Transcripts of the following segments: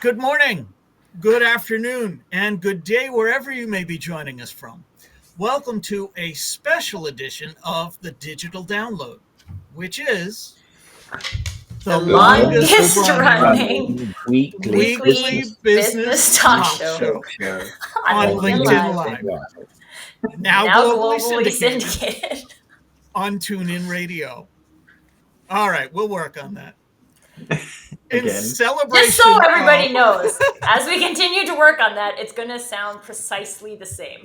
Good morning, good afternoon, and good day wherever you may be joining us from. Welcome to a special edition of the Digital Download, which is The longest longest running weekly business talk show on LinkedIn Live. Live. Now globally syndicated on TuneIn Radio. All right, we'll work on that. In celebration, just so everybody knows, as we continue to work on that, it's going to sound precisely the same.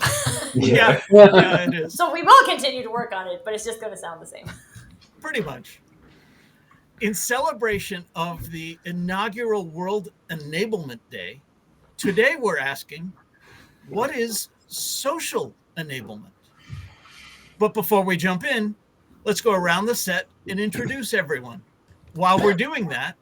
Yeah, it is. So we will continue to work on it, but it's just going to sound the same. Pretty much. In celebration of the inaugural World Enablement Day, today we're asking, what is social enablement? But before we jump in, let's go around the set and introduce everyone. While we're doing that,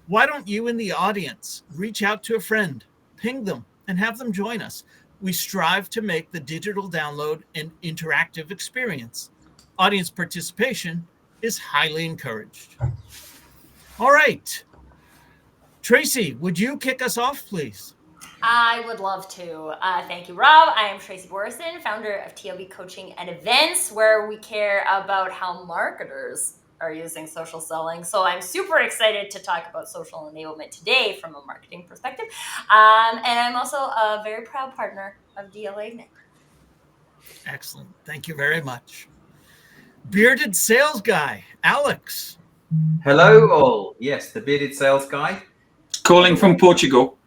why don't you in the audience reach out to a friend, ping them, and have them join us? We strive to make the digital download an interactive experience. Audience participation is highly encouraged. All right. Tracy, would you kick us off, please? I would love to. Thank you, Rob. I am Tracy Borison, founder of TLB Coaching and Events, where we care about how marketers are using social selling. So I'm super excited to talk about social enablement today from a marketing perspective. And I'm also a very proud partner of DLA Ignite. Excellent. Thank you very much. Bearded sales guy, Alex. Hello all. Yes, the bearded sales guy. Calling from Portugal.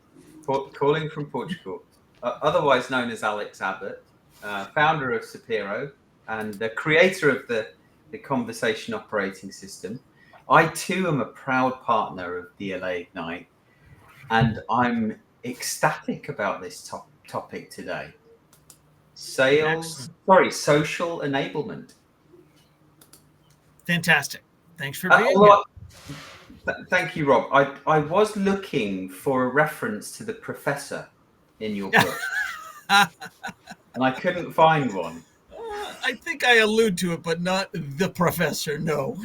Calling from Portugal. Otherwise known as Alex Abbott, founder of Sapiro and the creator of the conversation operating system. I too am a proud partner of DLA Ignite, and I'm ecstatic about this topic today. Social enablement. Fantastic. Thanks for being here. Thank you, Rob. I was looking for a reference to the professor in your book, and I couldn't find one. I think I allude to it, but not the professor, no.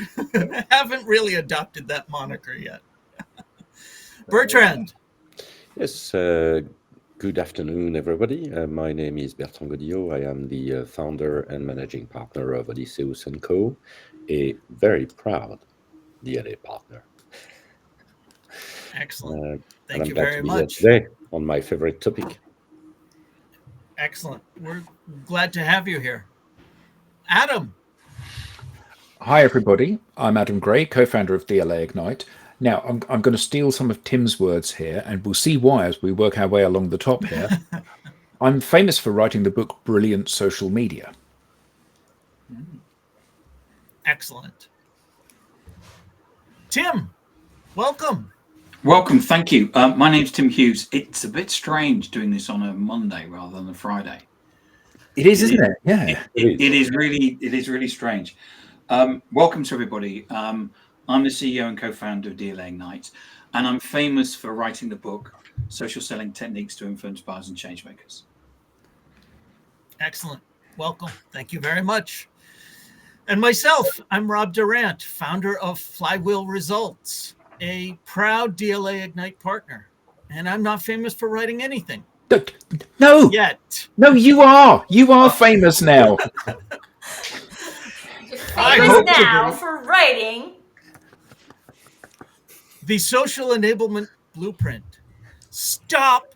Haven't really adopted that moniker yet. Bertrand. Yes, good afternoon, everybody. My name is Bertrand Godillot. I am the founder and managing partner of Odysseus & Co., a very proud DLA partner. Excellent. Thank and you I'm glad very to be much. Here today on my favorite topic. Excellent. We're glad to have you here. Adam. Hi, everybody. I'm Adam Gray, co-founder of DLA Ignite. Now, I'm going to steal some of Tim's words here, and we'll see why as we work our way along the top here. I'm famous for writing the book Brilliant Social Media. Excellent. Tim, welcome. Welcome, thank you. My name's Tim Hughes. It's a bit strange doing this on a Monday rather than a Friday. It is, isn't it? Yeah. It is really strange. Welcome to everybody. I'm the CEO and co-founder of DLA Ignite, and I'm famous for writing the book Social Selling Techniques to Influence Buyers and Changemakers. Excellent. Welcome. Thank you very much. And myself, I'm Rob Durant, founder of Flywheel Results, a proud DLA Ignite partner. And I'm not famous for writing anything. No. Yet. No, you are. You are famous now. Famous now for writing the Social Enablement Blueprint. Stop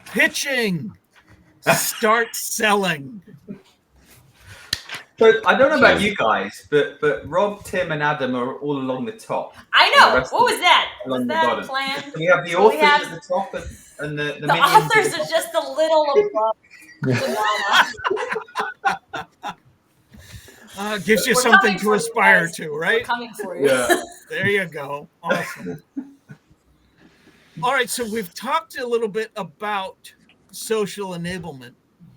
pitching. Start selling. So I don't know about you guys, but Rob, Tim, and Adam are all along the top. I know. What was that? Was that planned? So we have the authors at the top and the authors are just a little above. Gives you something to aspire to, right? We're coming for you. Yeah. There you go. Awesome. All right, so we've talked a little bit about social enablement,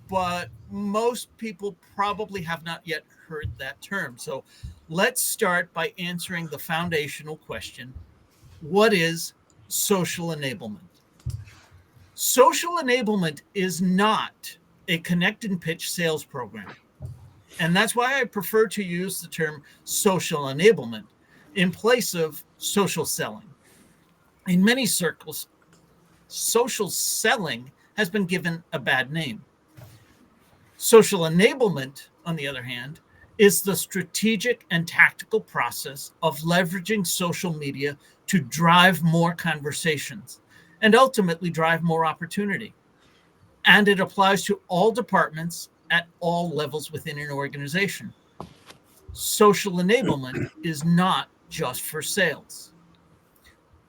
but most people probably have not yet heard that term. So let's start by answering the foundational question. What is social enablement? Social enablement is not a connect and pitch sales program. And that's why I prefer to use the term social enablement in place of social selling. In many circles, social selling has been given a bad name. Social enablement, on the other hand, is the strategic and tactical process of leveraging social media to drive more conversations and ultimately drive more opportunity. And it applies to all departments at all levels within an organization. Social enablement is not just for sales.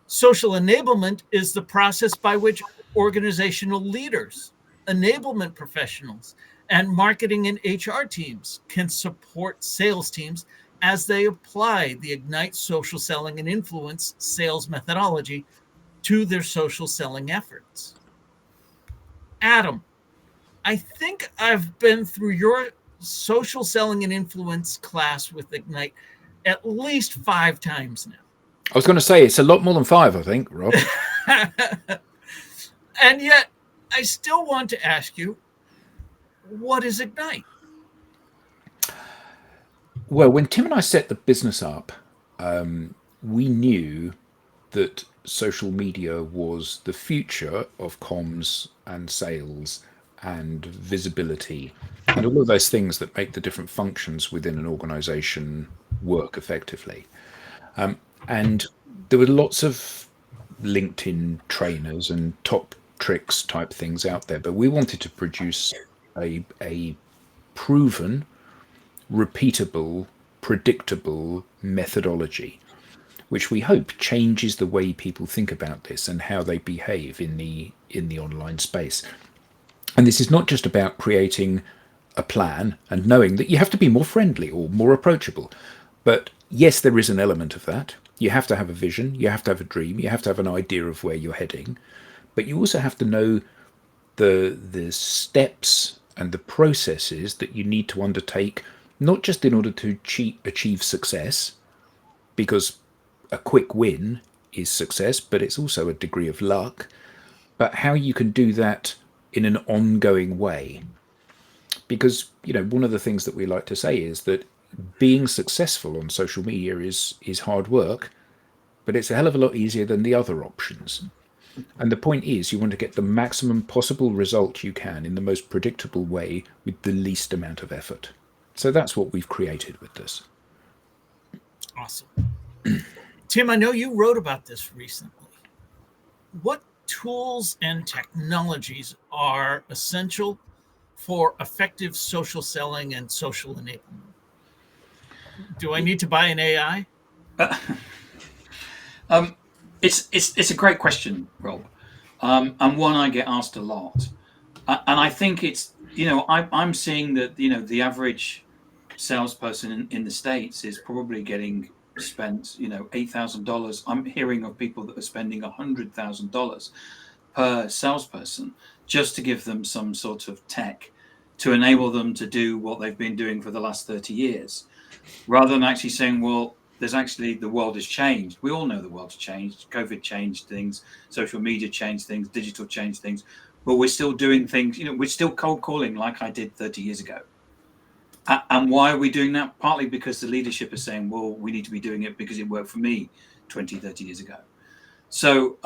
Social enablement is the process by which organizational leaders, enablement professionals, and marketing and HR teams can support sales teams as they apply the Ignite social selling and influence sales methodology to their social selling efforts. Adam, I think I've been through your social selling and influence class with Ignite at least 5 times now. I was going to say it's a lot more than 5, I think, Rob. And yet, I still want to ask you, what is Ignite? Well, when Tim and I set the business up, we knew that social media was the future of comms and sales and visibility and all of those things that make the different functions within an organization work effectively. And there were lots of LinkedIn trainers and top tricks type things out there, but we wanted to produce a proven, repeatable, predictable methodology, which we hope changes the way people think about this and how they behave in the online space. And this is not just about creating a plan and knowing that you have to be more friendly or more approachable. But yes, there is an element of that. You have to have a vision, you have to have a dream, you have to have an idea of where you're heading, but you also have to know the steps and the processes that you need to undertake, not just in order to achieve success, because a quick win is success, but it's also a degree of luck, but how you can do that in an ongoing way. Because, one of the things that we like to say is that being successful on social media is hard work, but it's a hell of a lot easier than the other options. And the point is, you want to get the maximum possible result you can in the most predictable way with the least amount of effort. So that's what we've created with this. Awesome. Tim, I know you wrote about this recently. What tools and technologies are essential for effective social selling and social enablement? Do I need to buy an AI? It's a great question, Rob, and one I get asked a lot. And I think it's, I'm seeing that, the average salesperson in the States is probably getting spent, $8,000. I'm hearing of people that are spending $100,000 per salesperson just to give them some sort of tech to enable them to do what they've been doing for the last 30 years, rather than actually saying, well, the world has changed. We all know the world's changed. COVID changed things, social media changed things, digital changed things, but we're still doing things, we're still cold calling like I did 30 years ago. And why are we doing that? Partly because the leadership is saying, well, we need to be doing it because it worked for me 20, 30 years ago. So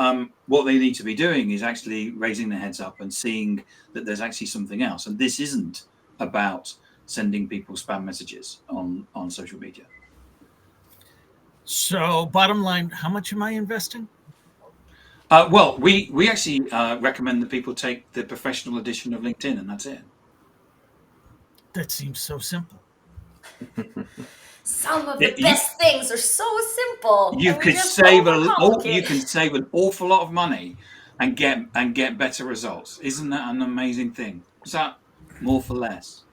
what they need to be doing is actually raising their heads up and seeing that there's actually something else. And this isn't about sending people spam messages on social media. So bottom line, how much am I investing? Well, we actually recommend that people take the professional edition of LinkedIn, and that's it. That seems so simple. Some of the best things are so simple. You can save an awful lot of money and get better results. Isn't that an amazing thing? Is that more for less?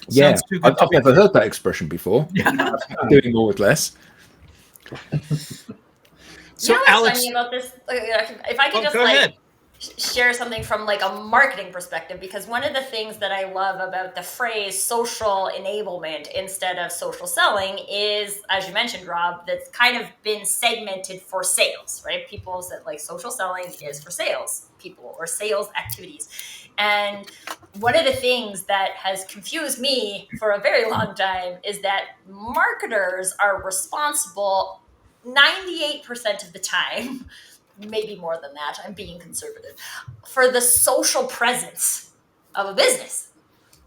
Yeah, I've never heard that expression before. Doing more with less. So, Alex, funny about this, if I could just share something from like a marketing perspective, because one of the things that I love about the phrase social enablement instead of social selling is, as you mentioned, Rob, that's kind of been segmented for sales, right? People said like social selling is for sales people or sales activities. And one of the things that has confused me for a very long time is that marketers are responsible 98% of the time maybe more than that. I'm being conservative. For the social presence of a business.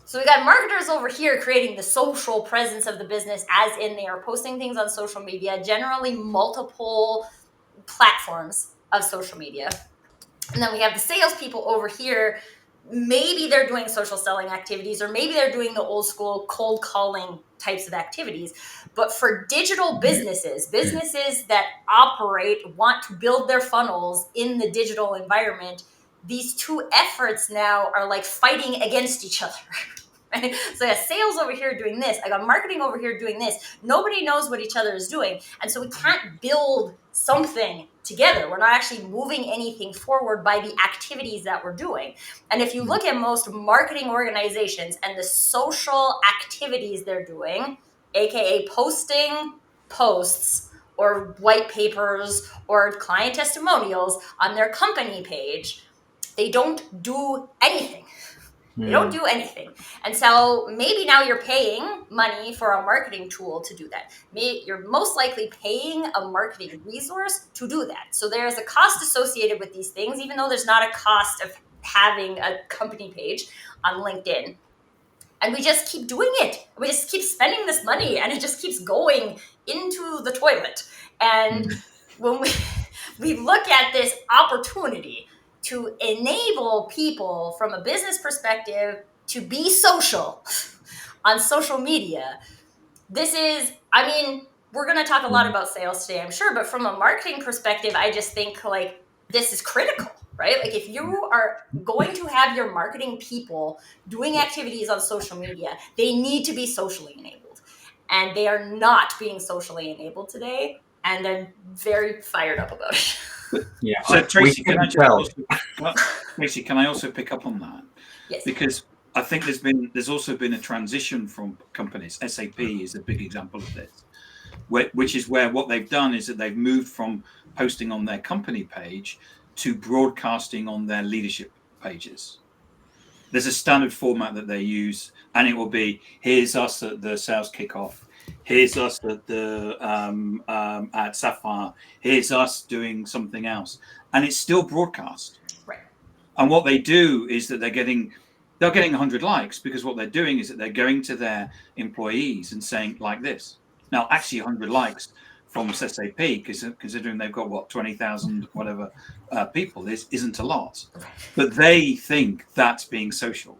So we got marketers over here creating the social presence of the business, as in they are posting things on social media, generally multiple platforms of social media. And then we have the salespeople over here. Maybe they're doing social selling activities, or maybe they're doing the old school cold calling types of activities. But for digital businesses that operate, want to build their funnels in the digital environment, these two efforts now are like fighting against each other. Right? So I got sales over here doing this. I got marketing over here doing this. Nobody knows what each other is doing. And so we can't build something together. We're not actually moving anything forward by the activities that we're doing. And if you look at most marketing organizations and the social activities they're doing, AKA posting posts or white papers or client testimonials on their company page, they don't do anything. They don't do anything. And so maybe now you're paying money for a marketing tool to do that. You're most likely paying a marketing resource to do that. So there's a cost associated with these things, even though there's not a cost of having a company page on LinkedIn. And we just keep doing it. We just keep spending this money, and it just keeps going into the toilet. And when we look at this opportunity to enable people from a business perspective to be social on social media, this is, I mean, we're going to talk a lot about sales today, I'm sure, but from a marketing perspective, I just think like this is critical, right? Like if you are going to have your marketing people doing activities on social media, they need to be socially enabled, and they are not being socially enabled today. And I'm very fired up about it. Yeah. So Tracy, can I also pick up on that? Yes. Because I think there's also been a transition from companies. SAP is a big example of this, which is where what they've done is that they've moved from posting on their company page to broadcasting on their leadership pages. There's a standard format that they use, and it will be, here's us at the sales kickoff. Here's us at the at Sapphire. Here's us doing something else, and it's still broadcast. Right. And what they do is that they're getting 100 likes, because what they're doing is that they're going to their employees and saying like this. Now, actually, 100 likes from SAP, considering they've got 20,000 whatever people, this isn't a lot, but they think that's being social,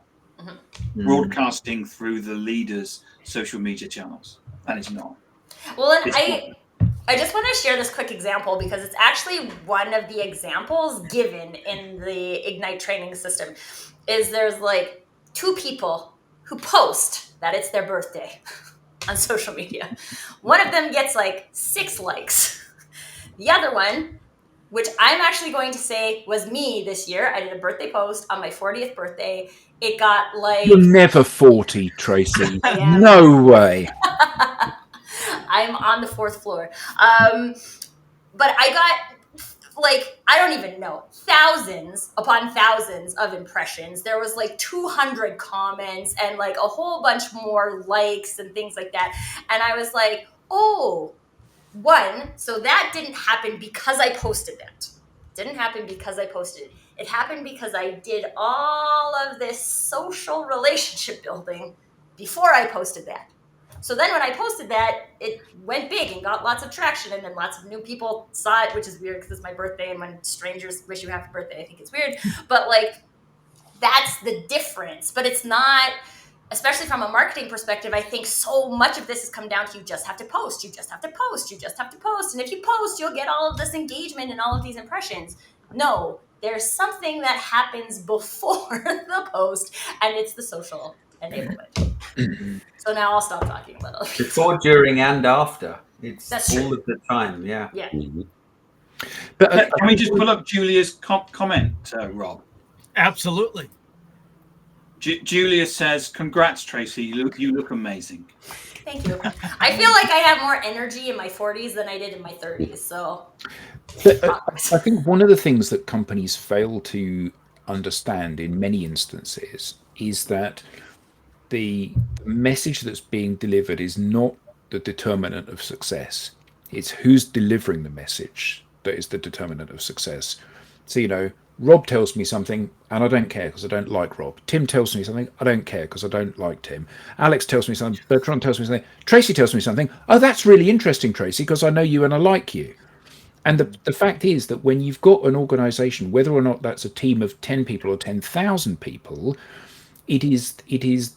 broadcasting through the leaders' social media channels. And it's not. Well, and I just want to share this quick example, because it's actually one of the examples given in the Ignite training system. Is there's like two people who post that it's their birthday on social media. One of them gets like 6 likes. The other one, which I'm actually going to say was me this year, I did a birthday post on my 40th birthday. It got like... You're never 40, Tracy. No way. I'm on the 4th floor. But I got, like, I don't even know, thousands upon thousands of impressions. There was like 200 comments and like a whole bunch more likes and things like that. And I was like, oh, so that didn't happen because I posted that. Didn't happen because I posted it. It happened because I did all of this social relationship building before I posted that. So then when I posted that, it went big and got lots of traction, and then lots of new people saw it, which is weird because it's my birthday, and when strangers wish you happy birthday, I think it's weird. But like, that's the difference. But it's not, especially from a marketing perspective, I think so much of this has come down to you just have to post, you just have to post, you just have to post. And if you post, you'll get all of this engagement and all of these impressions. No, there's something that happens before the post, and it's the social enablement. So now I'll stop talking about it. Before, during, and after. It's That's all true. of the time, yeah. Yeah. But Can we just pull up Julia's comment, Rob? Absolutely. Julia says, "Congrats, Tracy. You look amazing." Thank you. I feel like I have more energy in my 40s than I did in my 30s. So I think one of the things that companies fail to understand in many instances is that the message that's being delivered is not the determinant of success. It's who's delivering the message that is the determinant of success. So, Rob tells me something and I don't care because I don't like Rob. Tim tells me something, I don't care because I don't like Tim. Alex tells me something, Bertrand tells me something, Tracy tells me something. Oh, that's really interesting, Tracy, because I know you and I like you. And the fact is that when you've got an organization, whether or not that's a team of 10 people or 10,000 people, it is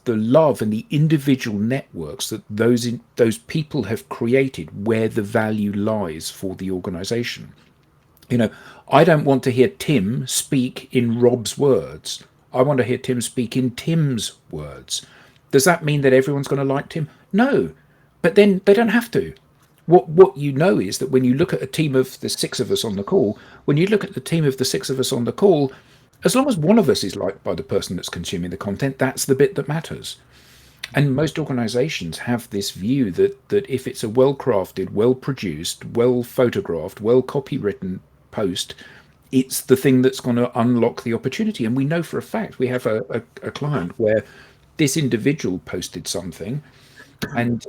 the love and the individual networks that those people have created where the value lies for the organization. I don't want to hear Tim speak in Rob's words. I want to hear Tim speak in Tim's words. Does that mean that everyone's going to like Tim? No, but then they don't have to. What you know is that when you look at a team of the six of us on the call, as long as one of us is liked by the person that's consuming the content, that's the bit that matters. And most organizations have this view that if it's a well-crafted, well-produced, well-photographed, well-copywritten post, it's the thing that's going to unlock the opportunity. And we know for a fact, we have a client where this individual posted something and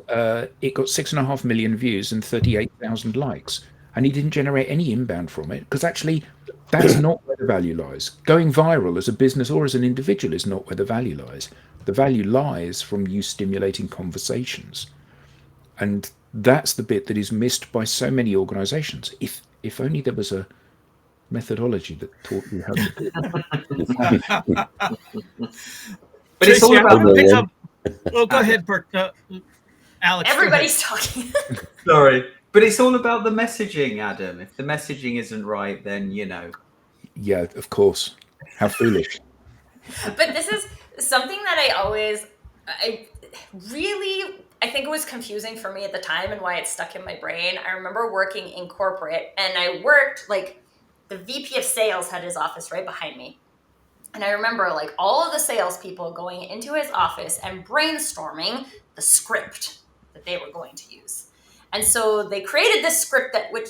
it got 6.5 million views and 38,000 likes. And he didn't generate any inbound from it because actually that's not where the value lies. Going viral as a business or as an individual is not where the value lies. The value lies from you stimulating conversations. And that's the bit that is missed by so many organizations. If only there was a methodology that taught you how to do that. But it's all about Well, go ahead, Bert. Alex. Everybody's talking. Sorry, but it's all about the messaging, Adam. If the messaging isn't right, then Yeah, of course. How foolish. But this is something that I think it was confusing for me at the time and why it stuck in my brain. I remember working in corporate and I worked the VP of sales had his office right behind me. And I remember all of the salespeople going into his office and brainstorming the script that they were going to use. And so they created this script which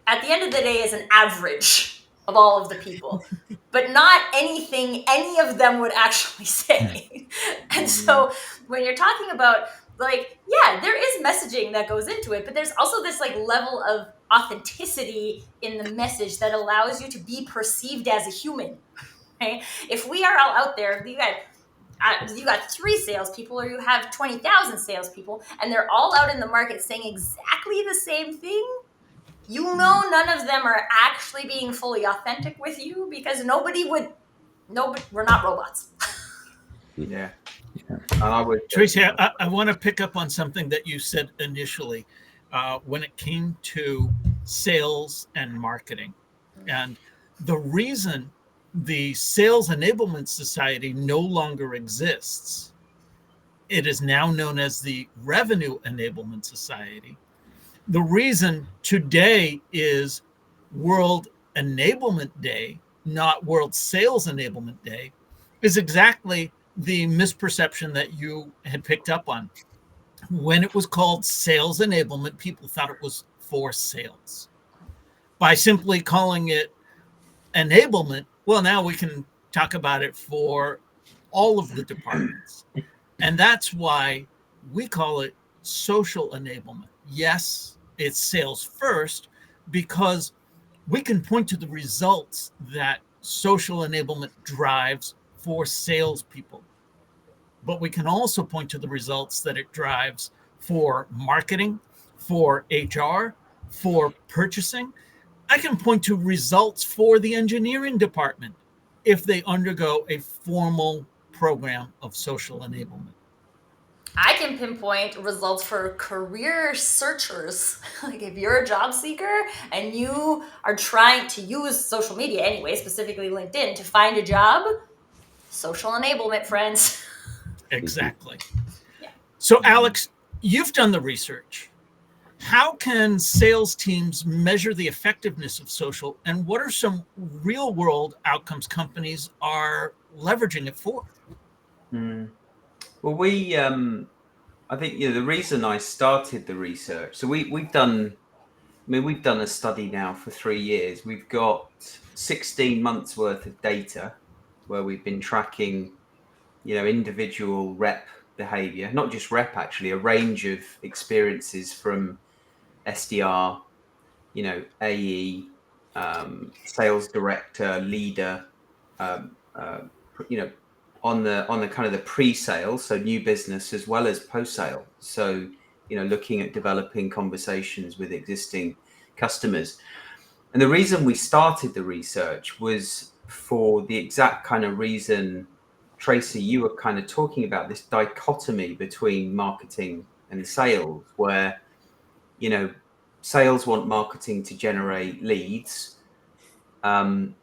at the end of the day is an average of all of the people, but not anything any of them would actually say. And so when you're talking about there is messaging that goes into it, but there's also this level of authenticity in the message that allows you to be perceived as a human. Right? If we are all out there, you got 3 salespeople or you have 20,000 salespeople, and they're all out in the market saying exactly the same thing, none of them are actually being fully authentic with you because we're not robots. Yeah. And I would, Tracy, I want to pick up on something that you said initially when it came to sales and marketing. And the reason the Sales Enablement Society no longer exists, it is now known as the Revenue Enablement Society. The reason today is World Enablement Day, not World Sales Enablement Day, is exactly the misperception that you had picked up on. When it was called Sales Enablement, people thought it was for sales. By simply calling it enablement, well, now we can talk about it for all of the departments. And that's why we call it social enablement. Yes, it's sales first because we can point to the results that social enablement drives for salespeople. But we can also point to the results that it drives for marketing, for HR, for purchasing. I can point to results for the engineering department if they undergo a formal program of social enablement. I can pinpoint results for career searchers. If you're a job seeker and you are trying to use social media anyway, specifically LinkedIn, to find a job, social enablement, friends. Exactly. Yeah. So, Alex, you've done the research. How can sales teams measure the effectiveness of social, and what are some real world outcomes companies are leveraging it for? Well, I think the reason I started the research. So we've done a study now for 3 years. We've got 16 months worth of data where we've been tracking, individual rep behavior, not just rep, actually, a range of experiences from SDR, AE, sales director, leader, on the kind of the pre-sale, so new business as well as post-sale. So, looking at developing conversations with existing customers. And the reason we started the research was for the exact kind of reason, Tracy, you were kind of talking about, this dichotomy between marketing and sales, where, sales want marketing to generate leads, and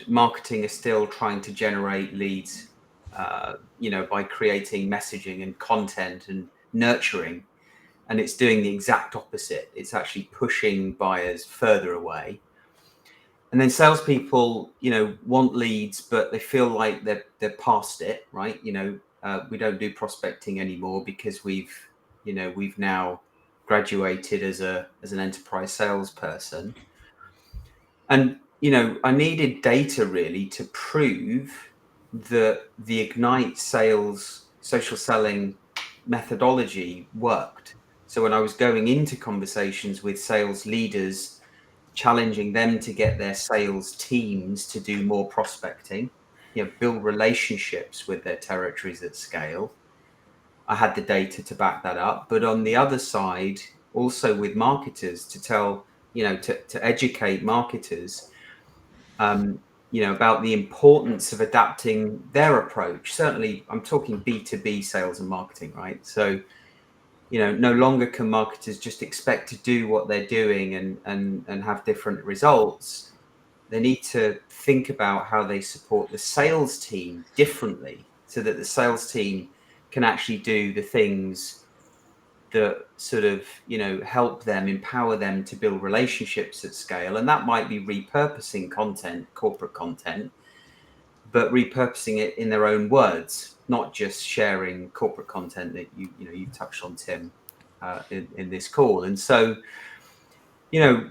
marketing is still trying to generate leads, by creating messaging and content and nurturing. And it's doing the exact opposite. It's actually pushing buyers further away. And then salespeople, want leads, but they feel like they're past it, right? We don't do prospecting anymore because we've now graduated as an enterprise salesperson. And I needed data really to prove that the Ignite sales social selling methodology worked. So when I was going into conversations with sales leaders, challenging them to get their sales teams to do more prospecting, build relationships with their territories at scale, I had the data to back that up. But on the other side, also with marketers, to tell, to educate marketers, about the importance of adapting their approach. Certainly, I'm talking B2B sales and marketing, right? So, no longer can marketers just expect to do what they're doing and have different results. They need to think about how they support the sales team differently, so that the sales team can actually do the things that sort of, help them, empower them to build relationships at scale. And that might be repurposing content, corporate content, but repurposing it in their own words, not just sharing corporate content that you touched on, Tim, in this call. And so,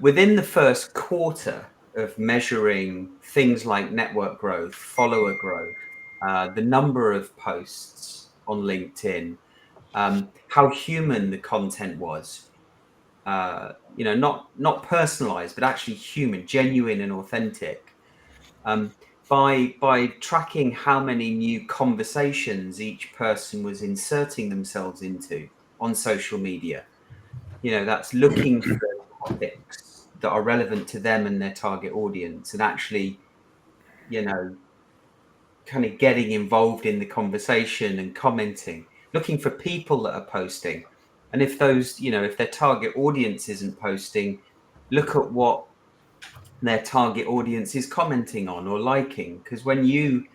within the first quarter of measuring things like network growth, follower growth, the number of posts on LinkedIn, how human the content was, not personalized, but actually human, genuine and authentic. By tracking how many new conversations each person was inserting themselves into on social media, that's looking for topics that are relevant to them and their target audience, and actually, kind of getting involved in the conversation and commenting, looking for people that are posting. And if those, if their target audience isn't posting, look at what their target audience is commenting on or liking. Because when you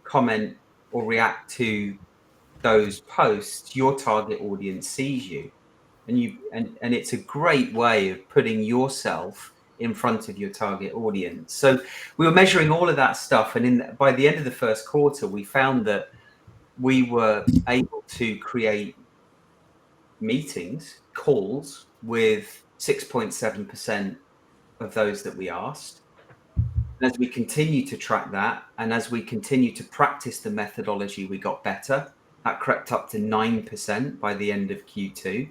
comment or react to those posts, your target audience sees you, and it's a great way of putting yourself in front of your target audience. So we were measuring all of that stuff, and by the end of the first quarter, we found that we were able to create meetings, calls with 6.7% of those that we asked. And as we continue to track that, and as we continue to practice the methodology, we got better. That crept up to 9% by the end of Q2.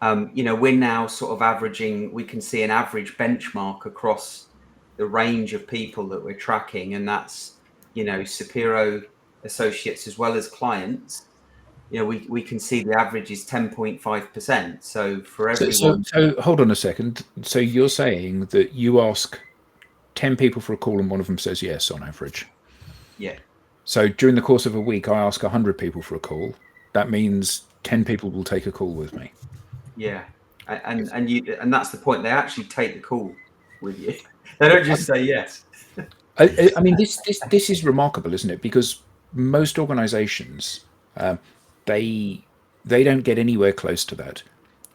We're now sort of averaging, we can see an average benchmark across the range of people that we're tracking, and that's, Sapiro associates as well as clients. We can see the average is 10.5%. So for everyone. So hold on a second. So you're saying that you ask 10 people for a call and one of them says yes on average? Yeah. So during the course of a week, I ask 100 people for a call. That means 10 people will take a call with me. Yeah. And that's the point. They actually take the call with you. They don't just say yes. I mean, this is remarkable, isn't it? Because most organizations, they don't get anywhere close to that.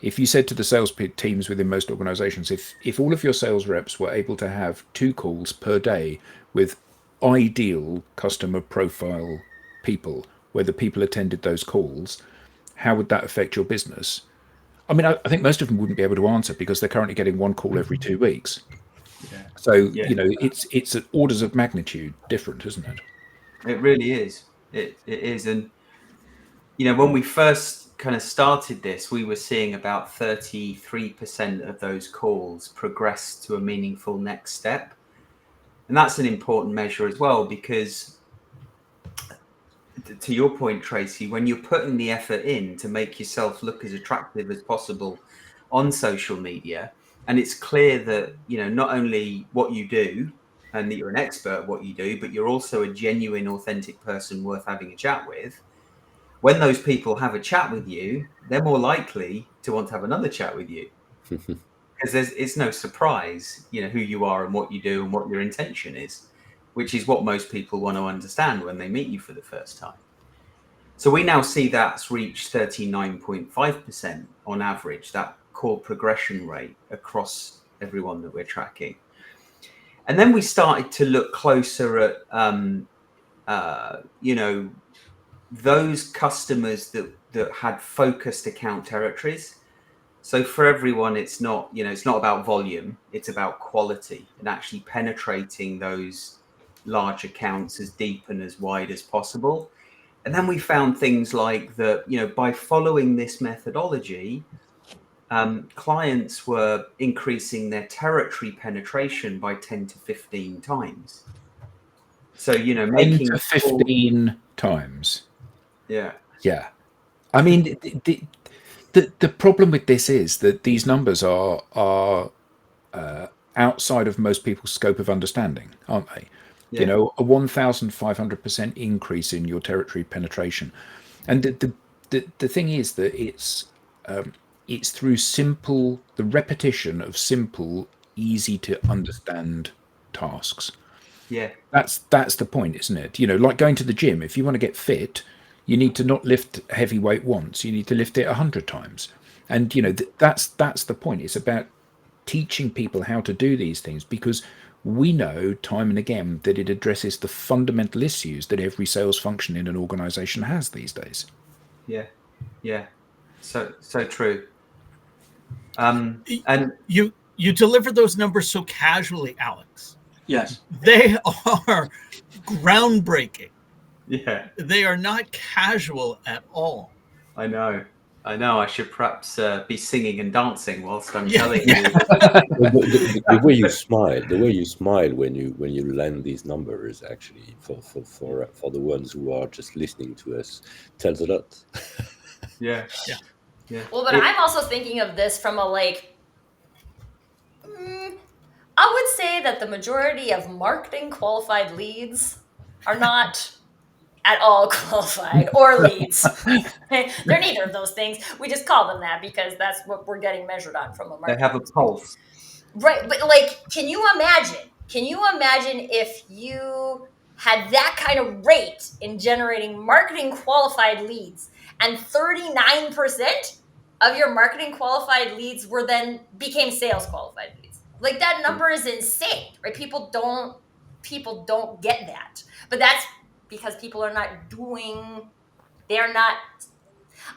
If you said to the sales teams within most organizations, if all of your sales reps were able to have 2 calls per day with ideal customer profile people, where the people attended those calls, how would that affect your business? I mean, I think most of them wouldn't be able to answer because they're currently getting 1 call every 2 weeks. Yeah. So, it's orders of magnitude different, isn't it? It really is. It is. And, when we first kind of started this, we were seeing about 33% of those calls progress to a meaningful next step. And that's an important measure as well, because to your point, Tracy, when you're putting the effort in to make yourself look as attractive as possible on social media, and it's clear that, not only what you do and that you're an expert at what you do, but you're also a genuine, authentic person worth having a chat with. When those people have a chat with you, they're more likely to want to have another chat with you. Because it's no surprise, who you are and what you do and what your intention is, which is what most people want to understand when they meet you for the first time. So we now see that's reached 39.5% on average, that call progression rate across everyone that we're tracking. And then we started to look closer at, those customers that had focused account territories. So for everyone, it's not about volume, it's about quality and actually penetrating those large accounts as deep and as wide as possible. And then we found things like that, by following this methodology, clients were increasing their territory penetration by 10 to 15 times. So, making 10 to 15 times. Yeah. Yeah. I mean, the problem with this is that these numbers are outside of most people's scope of understanding, aren't they? Yeah. A 1,500% increase in your territory penetration, and the thing is that it's through the repetition of simple, easy to understand tasks. Yeah. That's the point, isn't it? Like going to the gym. If you want to get fit, you need to not lift heavy weight once. You need to lift it 100 times. And that's the point. It's about teaching people how to do these things, because we know time and again that it addresses the fundamental issues that every sales function in an organization has these days. Yeah. So true. And you deliver those numbers so casually, Alex. Yes. They are groundbreaking. Yeah. They are not casual at all. I know. I should perhaps be singing and dancing whilst I'm telling you. The way you smile when you land these numbers, actually, for the ones who are just listening to us, tells a lot. Yeah. Well, but I'm also thinking of this from I would say that the majority of marketing qualified leads are not at all qualified or leads. They're neither of those things. We just call them that because that's what we're getting measured on from a marketing. They have a pulse. Right. But can you imagine if you had that kind of rate in generating marketing qualified leads and 39% of your marketing qualified leads became sales qualified leads? Like, that number is insane, right? People don't get that. But that's because people are not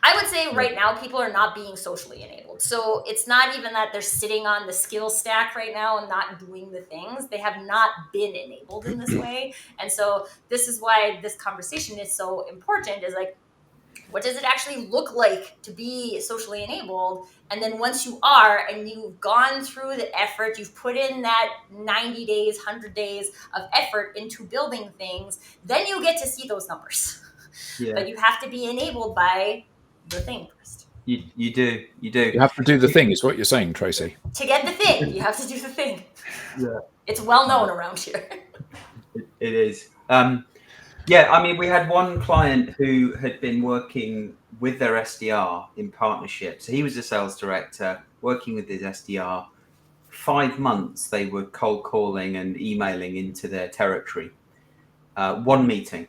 I would say right now people are not being socially enabled. So it's not even that they're sitting on the skill stack right now and not doing the things. They have not been enabled in this way. And so this is why this conversation is so important, is like, what does it actually look like to be socially enabled? And then once you are, and you've gone through the effort, you've put in that 90 days, 100 days of effort into building things, then you get to see those numbers. Yeah. But you have to be enabled by the thing first. You do. You have to do the thing, is what you're saying, Tracy. To get the thing, you have to do the thing. Yeah. It's well known around here. It is. We had one client who had been working with their SDR in partnership. So he was a sales director working with his SDR. 5 months they were cold calling and emailing into their territory. One meeting.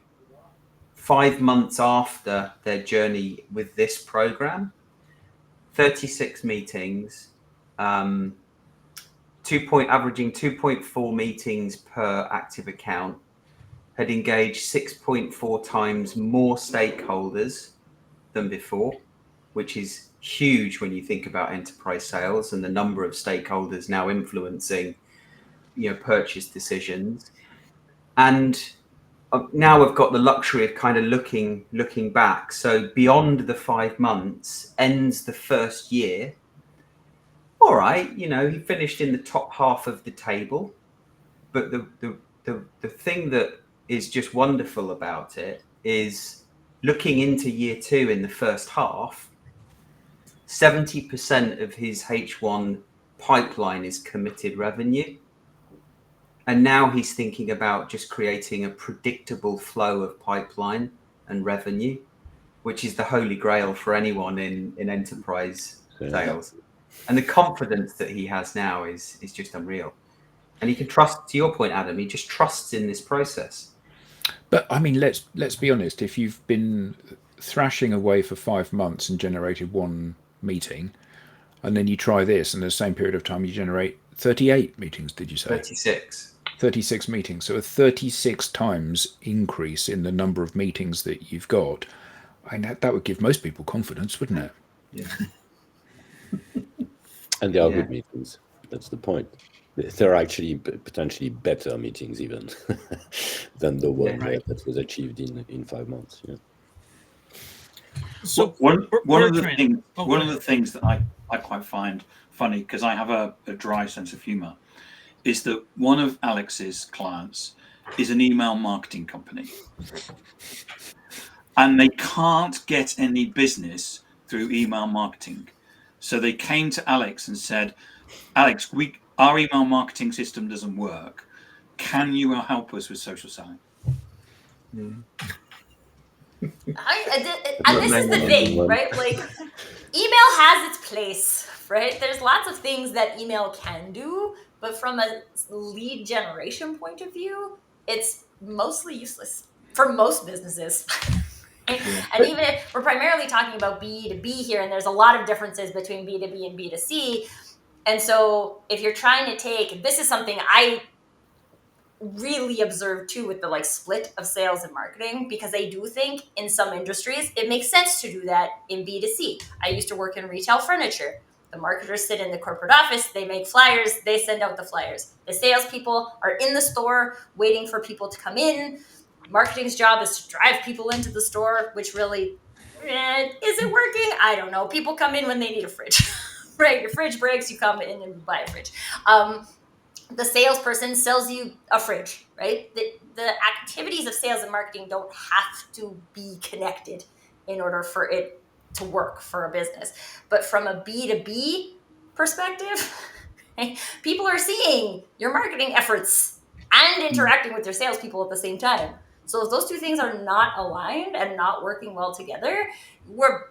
5 months after their journey with this program, 36 meetings, averaging 2.4 meetings per active account, had engaged 6.4 times more stakeholders than before, which is huge when you think about enterprise sales and the number of stakeholders now influencing, purchase decisions. And now I've got the luxury of kind of looking back. So beyond the 5 months, ends the first year. All right, he finished in the top half of the table, but the thing that is just wonderful about it is looking into year 2 in the first half, 70% of his H1 pipeline is committed revenue. And now he's thinking about just creating a predictable flow of pipeline and revenue, which is the holy grail for anyone in enterprise sales. And the confidence that he has now is just unreal. And he can trust, to your point, Adam, he just trusts in this process. But I mean, let's be honest. If you've been thrashing away for 5 months and generated 1 meeting, and then you try this, and in the same period of time you generate 38 meetings, did you say? 36 meetings. So a 36 times increase in the number of meetings that you've got. And that would give most people confidence, wouldn't it? Yeah. And they are good meetings. That's the point. They're actually potentially better meetings even than the one that was achieved in 5 months. Yeah. So one of the things that I quite find funny, because I have a dry sense of humor, is that one of Alex's clients is an email marketing company, and they can't get any business through email marketing. So they came to Alex and said, Alex, our email marketing system doesn't work. Can you help us with social selling? This is the thing, right? Like, email has its place, right? There's lots of things that email can do, but from a lead generation point of view, it's mostly useless for most businesses. And even if we're primarily talking about B2B here, and there's a lot of differences between B2B and B2C. And so if you're trying to this is something I really observed too with the split of sales and marketing, because I do think in some industries it makes sense to do that in B2C. I used to work in retail furniture. The marketers sit in the corporate office, they make flyers, they send out the flyers. The salespeople are in the store waiting for people to come in. Marketing's job is to drive people into the store, which really, is it working? I don't know. People come in when they need a fridge, right? Your fridge breaks, you come in and you buy a fridge. The salesperson sells you a fridge, right? The activities of sales and marketing don't have to be connected in order for it to work for a business. But from a B2B perspective, people are seeing your marketing efforts and interacting with your salespeople at the same time. So if those two things are not aligned and not working well together, we're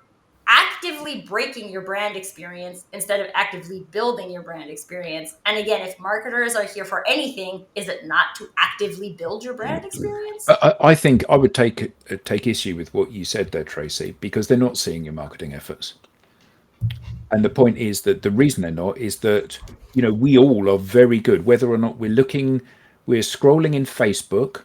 actively breaking your brand experience instead of actively building your brand experience. And again, if marketers are here for anything, is it not to actively build your brand experience? I think I would take issue with what you said there, Tracy, because they're not seeing your marketing efforts. And the point is that the reason they're not is that, we all are very good, whether or not we're scrolling in Facebook,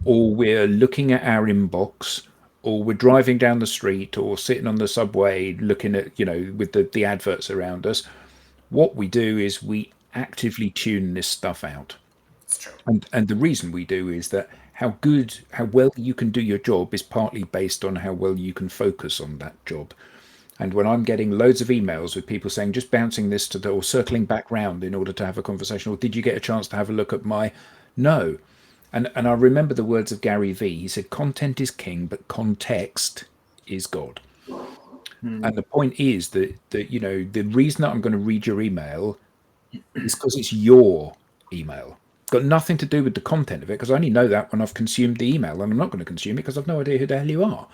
or we're looking at our inbox, or we're driving down the street or sitting on the subway looking at, with the adverts around us. What we do is we actively tune this stuff out. It's true. And the reason we do is that how well you can do your job is partly based on how well you can focus on that job. And when I'm getting loads of emails with people saying, just bouncing this or circling back round in order to have a conversation, or did you get a chance to have a look at no. And I remember the words of Gary Vee. He said, content is king, but context is God. And the point is that the reason that I'm going to read your email is because it's your email. It's got nothing to do with the content of it, because I only know that when I've consumed the email, and I'm not going to consume it because I've no idea who the hell you are.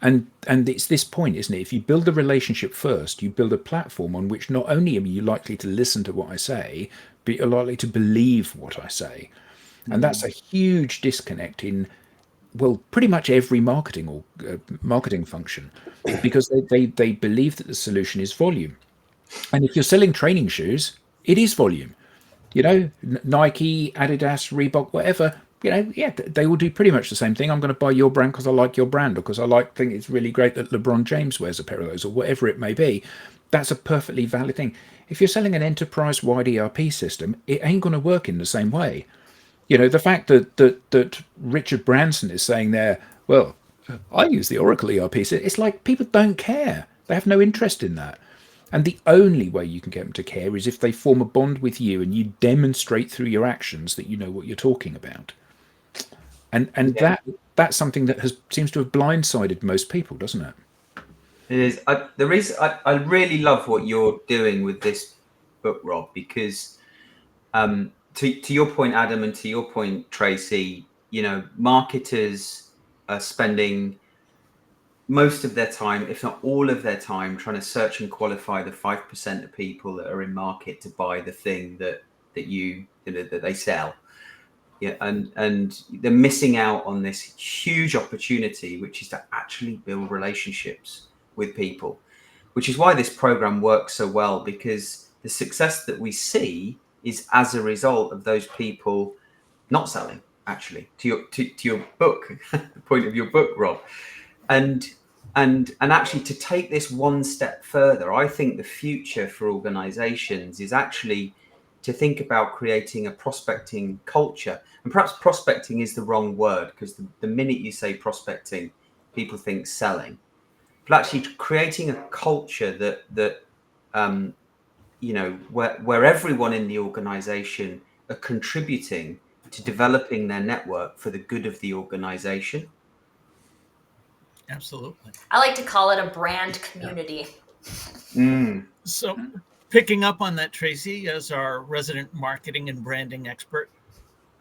And it's this point, isn't it? If you build a relationship first, you build a platform on which not only are you likely to listen to what I say, but you're likely to believe what I say. And that's a huge disconnect in, pretty much every marketing or marketing function, because they believe that the solution is volume. And if you're selling training shoes, it is volume. Nike, Adidas, Reebok, whatever, they will do pretty much the same thing. I'm going to buy your brand because I like your brand, or because I think it's really great that LeBron James wears a pair of those, or whatever it may be. That's a perfectly valid thing. If you're selling an enterprise-wide ERP system, it ain't going to work in the same way. The fact that Richard Branson is saying there, well, I use the Oracle ERP. It's like people don't care. They have no interest in that. And the only way you can get them to care is if they form a bond with you and you demonstrate through your actions that you know what you're talking about. And Yeah. that's something that seems to have blindsided most people, doesn't it? It is. I really love what you're doing with this book, Rob, because to your point, Adam, and to your point, Tracy, marketers are spending most of their time, if not all of their time, trying to search and qualify the 5% of people that are in market to buy the thing that they sell. Yeah, and they're missing out on this huge opportunity, which is to actually build relationships with people, which is why this program works so well, because the success that we see is as a result of those people not selling. Actually, to your book, the point of your book, Rob, and actually to take this one step further, I think the future for organizations is actually to think about creating a prospecting culture. And perhaps prospecting is the wrong word, because the minute you say prospecting, people think selling. But actually creating a culture that where everyone in the organization are contributing to developing their network for the good of the organization. Absolutely. I like to call it a brand community. So picking up on that, Tracy, as our resident marketing and branding expert,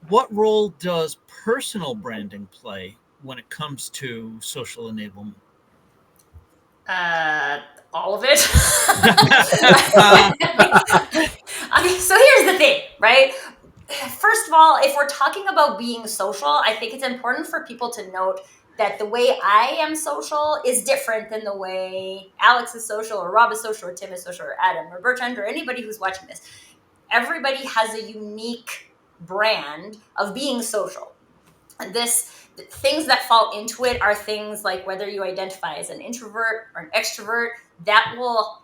what role does personal branding play when it comes to social enablement? All of it. Okay, so here's the thing, right? First of all, if we're talking about being social, I think it's important for people to note that the way I am social is different than the way Alex is social, or Rob is social, or Tim is social, or Adam, or Bertrand, or anybody who's watching this. Everybody has a unique brand of being social. Things that fall into it are things like whether you identify as an introvert or an extrovert. That will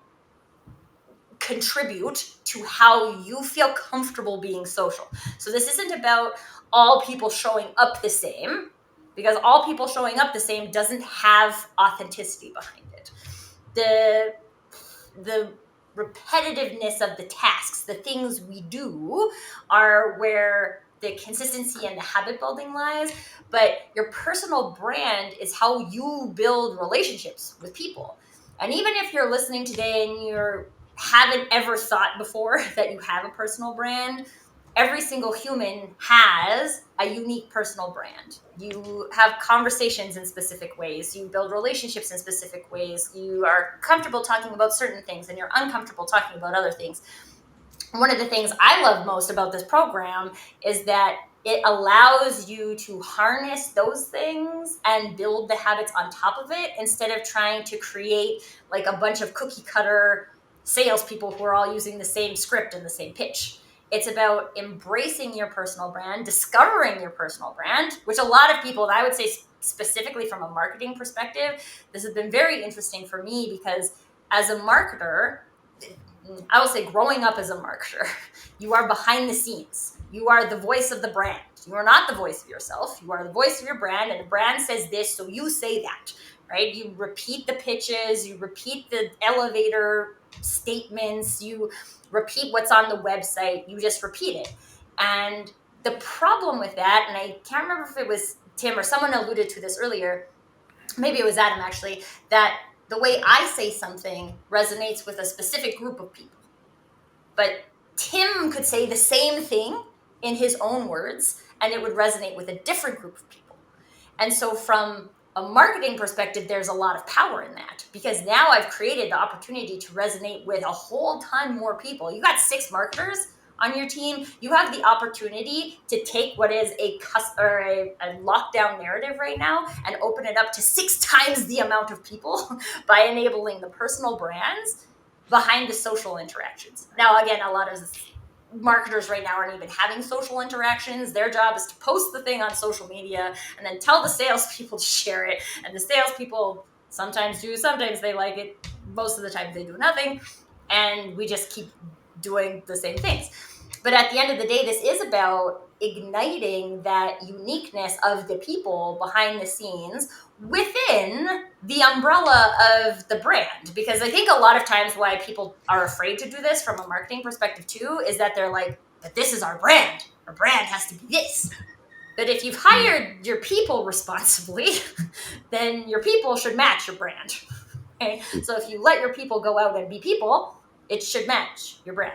contribute to how you feel comfortable being social. So this isn't about all people showing up the same, because all people showing up the same doesn't have authenticity behind it. The repetitiveness of the tasks, the things we do, are where the consistency and the habit building lies. But your personal brand is how you build relationships with people. And even if you're listening today and you haven't ever thought before that you have a personal brand, every single human has a unique personal brand. You have conversations in specific ways. You build relationships in specific ways. You are comfortable talking about certain things and you're uncomfortable talking about other things. One of the things I love most about this program is that it allows you to harness those things and build the habits on top of it, instead of trying to create like a bunch of cookie cutter salespeople who are all using the same script and the same pitch. It's about embracing your personal brand, discovering your personal brand, which a lot of people, I would say specifically from a marketing perspective, this has been very interesting for me, because as a marketer, I will say growing up as a marketer, you are behind the scenes. You are the voice of the brand. You are not the voice of yourself. You are the voice of your brand, and the brand says this, so you say that, right? You repeat the pitches, you repeat the elevator statements, you repeat what's on the website, you just repeat it. And the problem with that, and I can't remember if it was Tim or someone alluded to this earlier, maybe it was Adam actually, that the way I say something resonates with a specific group of people. But Tim could say the same thing in his own words, and it would resonate with a different group of people. And so from a marketing perspective, there's a lot of power in that, because now I've created the opportunity to resonate with a whole ton more people. You got 6 marketers on your team. You have the opportunity to take what is a lockdown narrative right now and open it up to 6 times the amount of people by enabling the personal brands behind the social interactions. Now, again, a lot of marketers right now aren't even having social interactions. Their job is to post the thing on social media and then tell the salespeople to share it. And the salespeople sometimes do, sometimes they like it. Most of the time they do nothing. And we just keep doing the same things. But at the end of the day, this is about igniting that uniqueness of the people behind the scenes within the umbrella of the brand. Because I think a lot of times why people are afraid to do this from a marketing perspective too is that they're like, but this is our brand. Our brand has to be this. But if you've hired your people responsibly, then your people should match your brand. Okay? So if you let your people go out and be people, it should match your brand.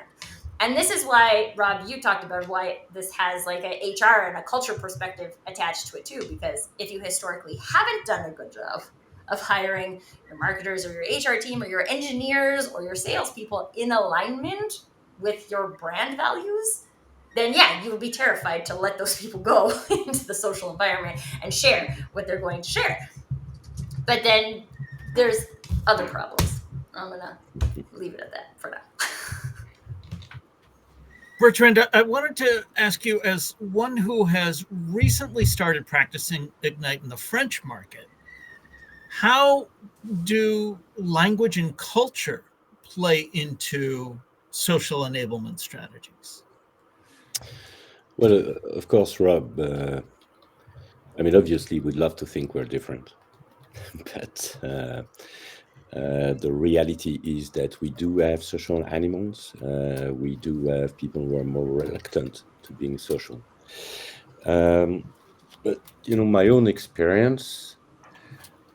And this is why, Rob, you talked about why this has like a HR and a culture perspective attached to it too, because if you historically haven't done a good job of hiring your marketers or your HR team or your engineers or your salespeople in alignment with your brand values, then yeah, you would be terrified to let those people go into the social environment and share what they're going to share. But then there's other problems. I'm gonna leave it at that for now. Bertrand, I wanted to ask you, as one who has recently started practicing Ignite in the French market, how do language and culture play into social enablement strategies? Well, of course, Rob, I mean, obviously, we'd love to think we're different. But the reality is that we do have social animals. We do have people who are more reluctant to being social. But, you know, my own experience,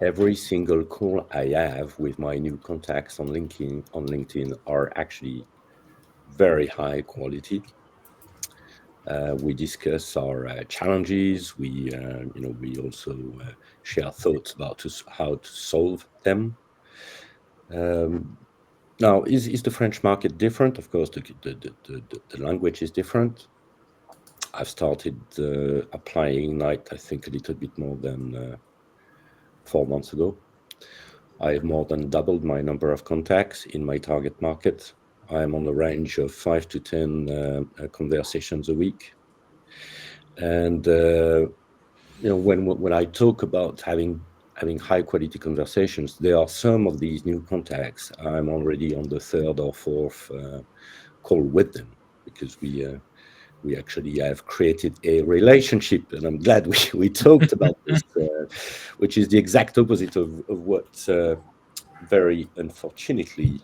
every single call I have with my new contacts on LinkedIn are actually very high quality. We discuss our challenges. We also share thoughts about how to solve them. Now, is the French market different? Of course, the language is different. I've started applying Ignite, I think, a little bit more than 4 months ago. I have more than doubled my number of contacts in my target market. I'm on the range of 5 to 10 conversations a week. And when I talk about having high quality conversations, there are some of these new contacts I'm already on the third or fourth call with them, because we actually have created a relationship, and I'm glad we talked about this, which is the exact opposite of what very unfortunately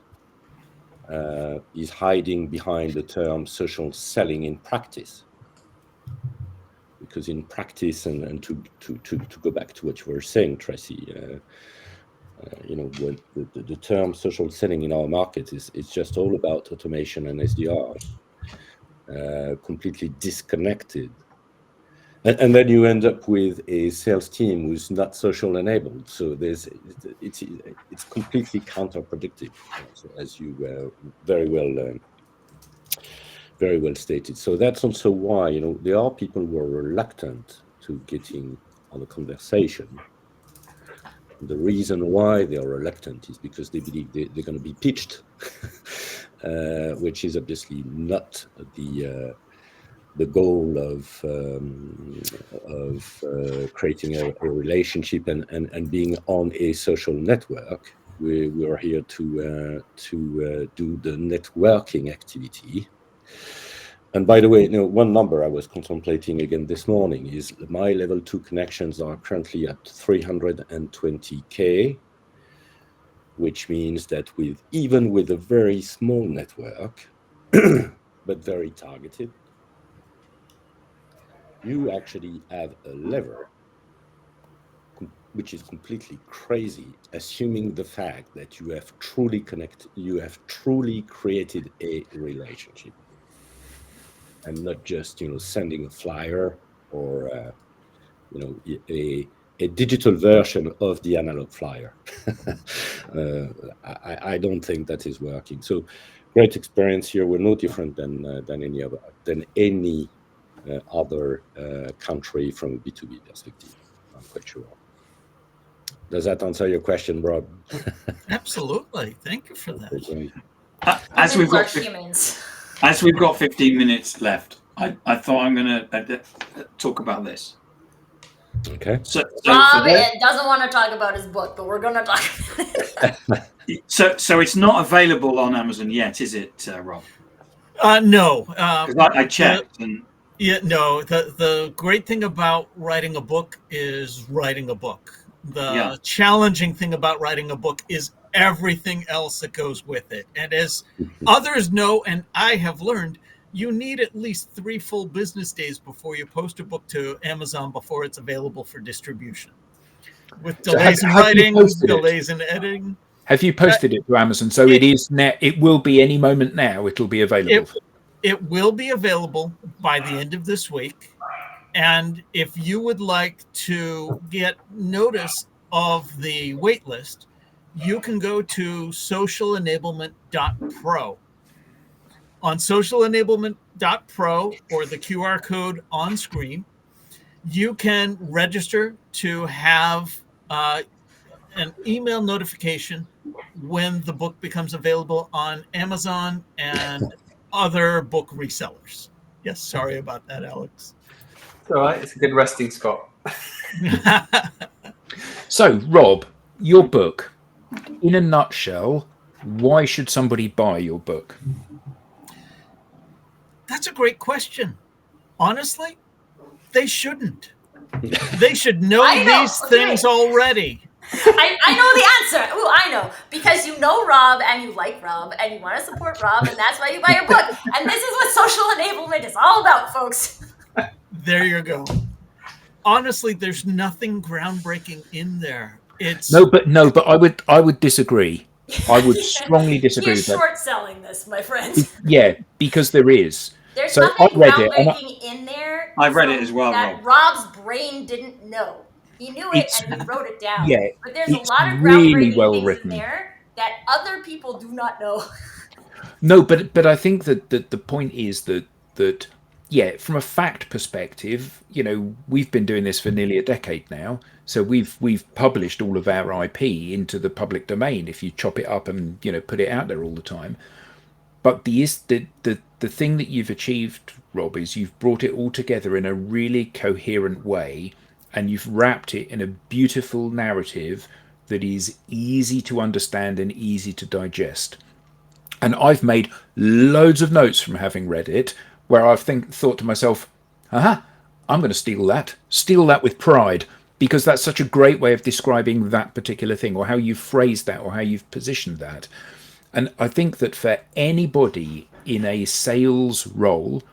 is hiding behind the term social selling in practice. Because in practice, and to go back to what you were saying, Tracy, when the term social selling in our market is just all about automation and SDRs, completely disconnected. And then you end up with a sales team who's not social enabled. So it's completely counterproductive, as you very well stated. So that's also why there are people who are reluctant to getting on a conversation. The reason why they are reluctant is because they believe they're going to be pitched, which is obviously not the goal of creating a relationship and being on a social network. We are here to do the networking activity. And by the way, one number I was contemplating again this morning is my level 2 connections are currently at 320K, which means that even with a very small network, but very targeted, you actually have a lever, which is completely crazy, assuming the fact that you have truly created a relationship, and not just sending a flyer or a digital version of the analog flyer. I don't think that is working. So great experience here. We're no different than any other country from a B2B perspective, I'm quite sure. Does that answer your question, Rob? Absolutely. Thank you for that. As we've got 15 minutes left, I thought I'm going to talk about this. Okay. So Rob doesn't want to talk about his book, but we're going to talk about it. So it's not available on Amazon yet, is it, Rob? No. Because I checked and No. The great thing about writing a book is writing a book. The challenging thing about writing a book is everything else that goes with it. And as others know, and I have learned, you need at least 3 full business days before you post a book to Amazon before it's available for distribution. With delays in writing, delays in editing. Have you posted it to Amazon? So it is now. It will be any moment now. It'll be available. It will be available by the end of this week. And if you would like to get notice of the wait list, you can go to socialenablement.pro. On socialenablement.pro or the QR code on screen, you can register to have an email notification when the book becomes available on Amazon and other book resellers. Yes, sorry about that, Alex. It's all right. It's a good resting spot. So, Rob, your book, in a nutshell, why should somebody buy your book? That's a great question. Honestly, they shouldn't. They should know these things already. I know the answer. Oh, I know. Because you know Rob and you like Rob and you want to support Rob, and that's why you buy your book. And this is what social enablement is all about, folks. There you go. Honestly, there's nothing groundbreaking in there. It's no, but I would disagree. I would strongly disagree. You're short selling this, my friend. Yeah, because there is. There's nothing groundbreaking in there. I read it as well, that Rob's brain didn't know. He knew it and he wrote it down. Yeah, but there's a lot of really groundbreaking well things written in there that other people do not know. No, but I think that the point is that yeah, from a fact perspective, you know, we've been doing this for nearly a decade now. So we've published all of our IP into the public domain if you chop it up and, you know, put it out there all the time. But the thing that you've achieved, Rob, is you've brought it all together in a really coherent way, and you've wrapped it in a beautiful narrative that is easy to understand and easy to digest. And I've made loads of notes from having read it, where I've thought to myself, I'm going to steal that with pride, because that's such a great way of describing that particular thing, or how you've phrased that, or how you've positioned that. And I think that for anybody in a sales role,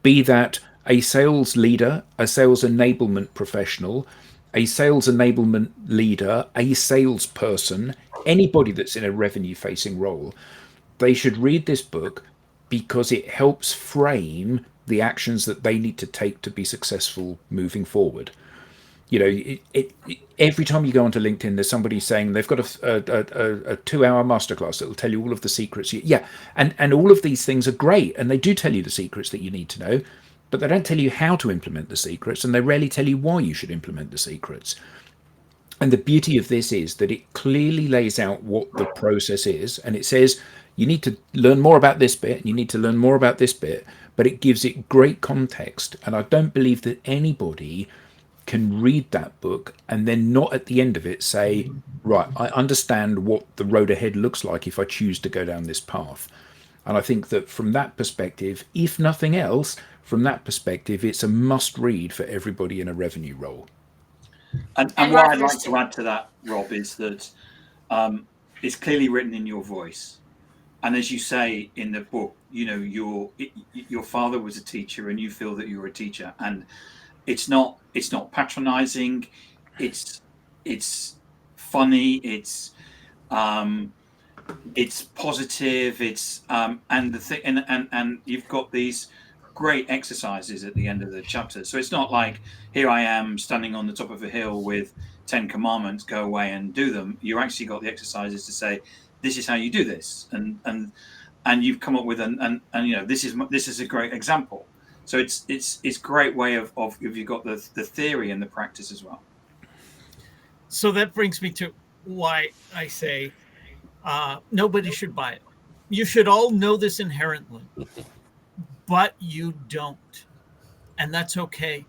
be that a sales leader, a sales enablement professional, a sales enablement leader, a salesperson, anybody that's in a revenue-facing role, they should read this book because it helps frame the actions that they need to take to be successful moving forward. You know, every time you go onto LinkedIn, there's somebody saying they've got a 2-hour masterclass that will tell you all of the secrets. Yeah, and all of these things are great, and they do tell you the secrets that you need to know, but they don't tell you how to implement the secrets, and they rarely tell you why you should implement the secrets. And the beauty of this is that it clearly lays out what the process is, and it says you need to learn more about this bit, and you need to learn more about this bit, but it gives it great context. And I don't believe that anybody can read that book and then not at the end of it say, right, I understand what the road ahead looks like if I choose to go down this path. And I think that from that perspective, if nothing else, from that perspective, it's a must read for everybody in a revenue role. And what I'd like to add to that, Rob, is that it's clearly written in your voice. And as you say in the book, you know, your father was a teacher and you feel that you're a teacher. And it's not patronizing, it's funny, it's positive, it's and the thing, and you've got these great exercises at the end of the chapter. So it's not like, here I am standing on the top of a hill with 10 commandments, go away and do them. You actually got the exercises to say, this is how you do this, and you've come up with and you know, this is a great example. So it's a great way of if you've got the theory and the practice as well. So that brings me to why I say nobody should buy it. You should all know this inherently, but you don't. And that's okay,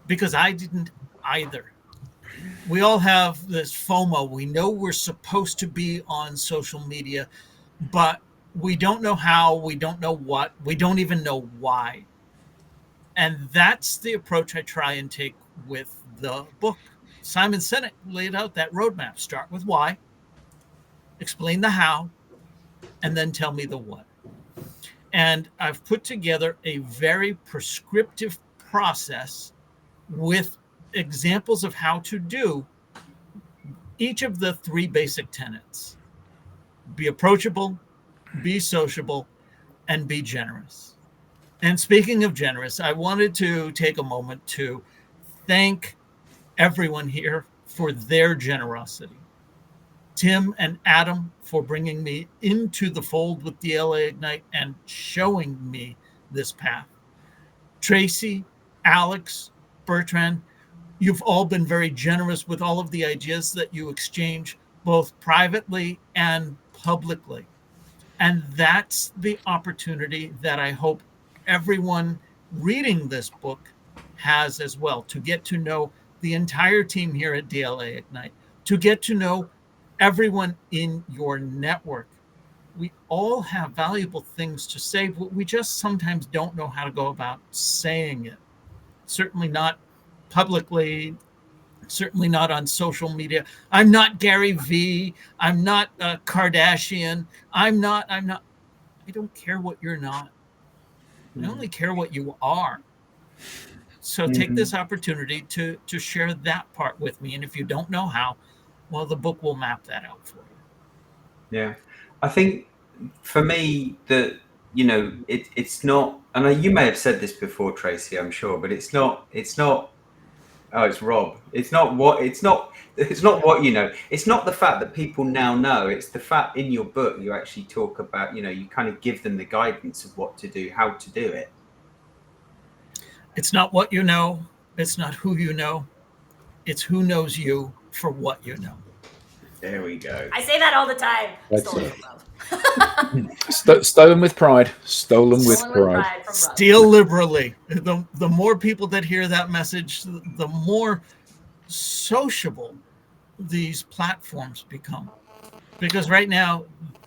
because I didn't either. We all have this FOMO. We know we're supposed to be on social media, but We don't know how, we don't know what, we don't even know why. And that's the approach I try and take with the book. Simon Sinek laid out that roadmap. Start with why, explain the how, and then tell me the what. And I've put together a very prescriptive process with examples of how to do each of the three basic tenets: be approachable, be sociable, and be generous. And speaking of generous, I wanted to take a moment to thank everyone here for their generosity. Tim and Adam for bringing me into the fold with DLA Ignite and showing me this path. Tracy, Alex, Bertrand, you've all been very generous with all of the ideas that you exchange both privately and publicly. And that's the opportunity that I hope everyone reading this book has as well, to get to know the entire team here at DLA Ignite, to get to know everyone in your network. We all have valuable things to say, but we just sometimes don't know how to go about saying it. Certainly not publicly, certainly not on social media. I'm not Gary Vee. I'm not Kardashian. I'm not. I don't care what you're not. I only care what you are. So take this opportunity to share that part with me. And if you don't know how, well, the book will map that out for you. Yeah, I think for me that it's not, and you may have said this before, Tracy, I'm sure, but it's not. Oh, it's Rob. It's not what. It's not what you know. It's not the fact that people now know. It's the fact in your book you actually talk about. You kind of give them the guidance of what to do, how to do it. It's not what you know. It's not who you know. It's who knows you for what you know. There we go. I say that all the time. Stolen with pride. Stolen with pride. Steal liberally. The more people that hear that message, the more sociable these platforms become. Because right now,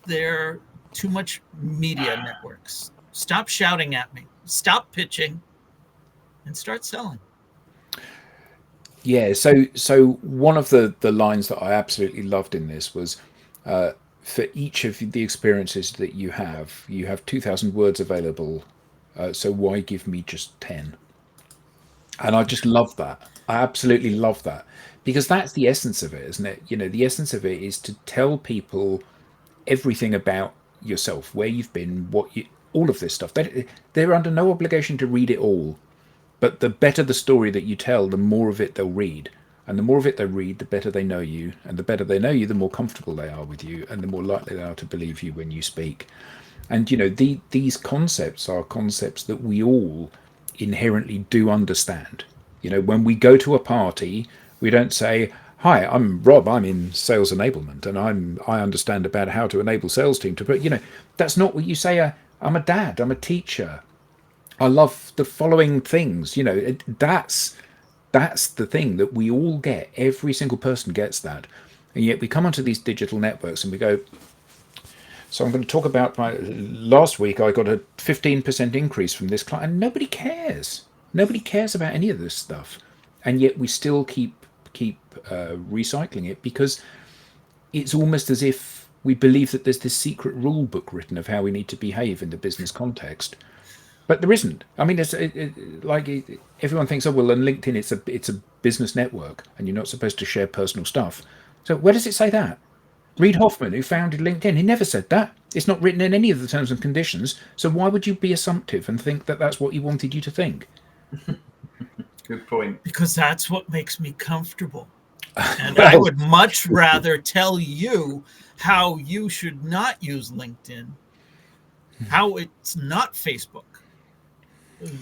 they're too much media networks. Stop shouting at me. Stop pitching and start selling. Yeah, so one of the lines that I absolutely loved in this was, for each of the experiences that you have 2,000 words available, so why give me just 10? And I just love that. I absolutely love that, because that's the essence of it, isn't it? The essence of it is to tell people everything about yourself, where you've been, all of this stuff. They're under no obligation to read it all. But the better the story that you tell, the more of it they'll read. And the more of it they read, the better they know you. And the better they know you, the more comfortable they are with you. And the more likely they are to believe you when you speak. And, these concepts are concepts that we all inherently do understand. When we go to a party, we don't say, "Hi, I'm Rob. I'm in sales enablement, and I understand about how to enable sales team to put." That's not what you say. I'm a dad. I'm a teacher. I love the following things. That's the thing that we all get. Every single person gets that, and yet we come onto these digital networks and we go. So I'm going to talk about last week. I got a 15% increase from this client, and nobody cares. Nobody cares about any of this stuff, and yet we still keep recycling it, because it's almost as if we believe that there's this secret rule book written of how we need to behave in the business context. But there isn't. I mean, it's like everyone thinks, oh well, on LinkedIn it's a business network, and you're not supposed to share personal stuff. So where does it say that? Reid Hoffman, who founded LinkedIn, he never said that. It's not written in any of the terms and conditions. So why would you be assumptive and think that that's what he wanted you to think? Good point. Because that's what makes me comfortable. And I would much rather tell you how you should not use LinkedIn, how it's not Facebook,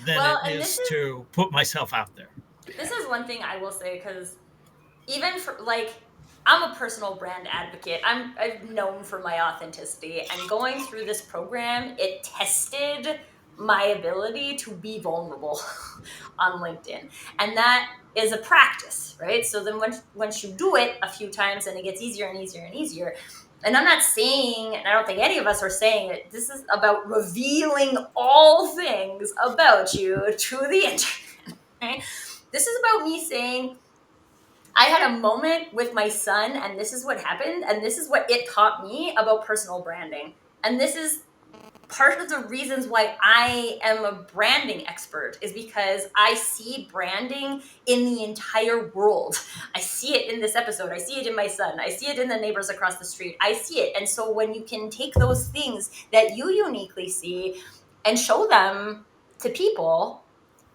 than it is to put myself out there. This is one thing I will say, because even for I'm a personal brand advocate. I'm known for my authenticity, and going through this program, it tested my ability to be vulnerable on LinkedIn. And that is a practice, right? So then once you do it a few times, and it gets easier and easier and easier, And I'm not saying, and I don't think any of us are saying that this is about revealing all things about you to the internet. Right? This is about me saying, I had a moment with my son, and this is what happened, and this is what it taught me about personal branding. And this is part of the reasons why I am a branding expert, is because I see branding in the entire world. I see it in this episode. I see it in my son. I see it in the neighbors across the street. I see it. And so when you can take those things that you uniquely see and show them to people,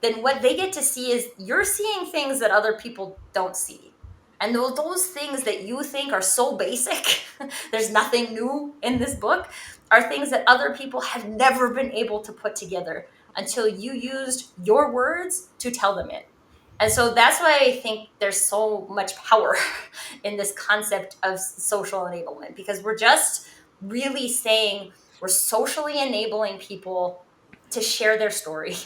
then what they get to see is you're seeing things that other people don't see. And those things that you think are so basic, there's nothing new in this book, are things that other people have never been able to put together until you used your words to tell them it. And so that's why I think there's so much power in this concept of social enablement, because we're just really saying we're socially enabling people to share their story.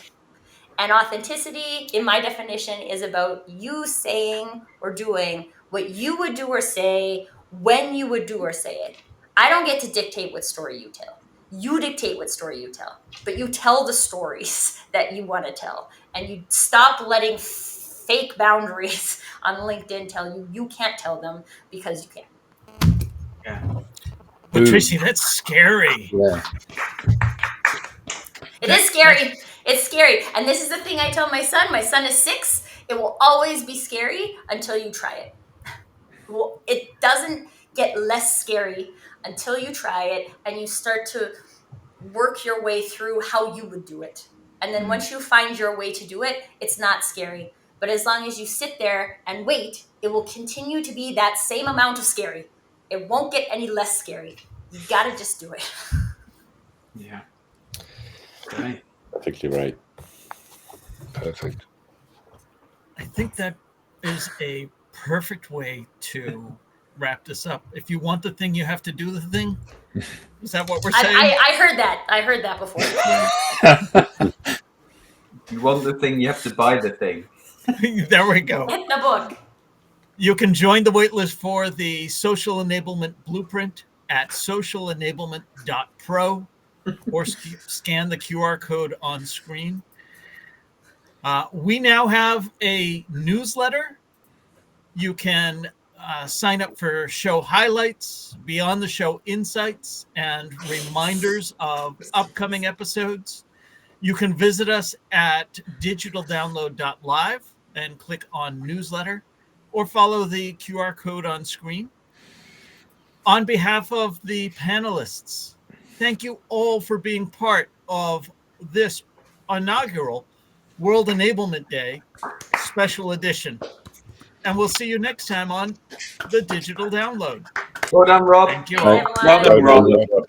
And authenticity, in my definition, is about you saying or doing what you would do or say when you would do or say it. I don't get to dictate what story you tell. You dictate what story you tell, but you tell the stories that you want to tell. And you stop letting fake boundaries on LinkedIn tell you you can't tell them because you can't. Yeah. But Tracy, that's scary. Yeah. It is scary. It's scary. And this is the thing I tell my son. My son is 6. It will always be scary until you try it. Well, it doesn't get less scary until you try it and you start to work your way through how you would do it. And then once you find your way to do it, it's not scary. But as long as you sit there and wait, it will continue to be that same amount of scary. It won't get any less scary. You got to just do it. Yeah. Right. Perfectly right. Perfect. I think that is a perfect way to wrap this up. If you want the thing, you have to do the thing. Is that what we're saying? I heard that. I heard that before. You want the thing, you have to buy the thing. There we go. Get the book. You can join the waitlist for the Social Enablement Blueprint at socialenablement.pro or scan the QR code on screen. We now have a newsletter. You can sign up for show highlights, beyond the show insights, and reminders of upcoming episodes. You can visit us at digitaldownload.live and click on newsletter, or follow the QR code on screen. On behalf of the panelists, thank you all for being part of this inaugural World Enablement Day special edition. And we'll see you next time on the Digital Download. Well done, Rob. Thank you Bye, all. everyone. Well done, Rob.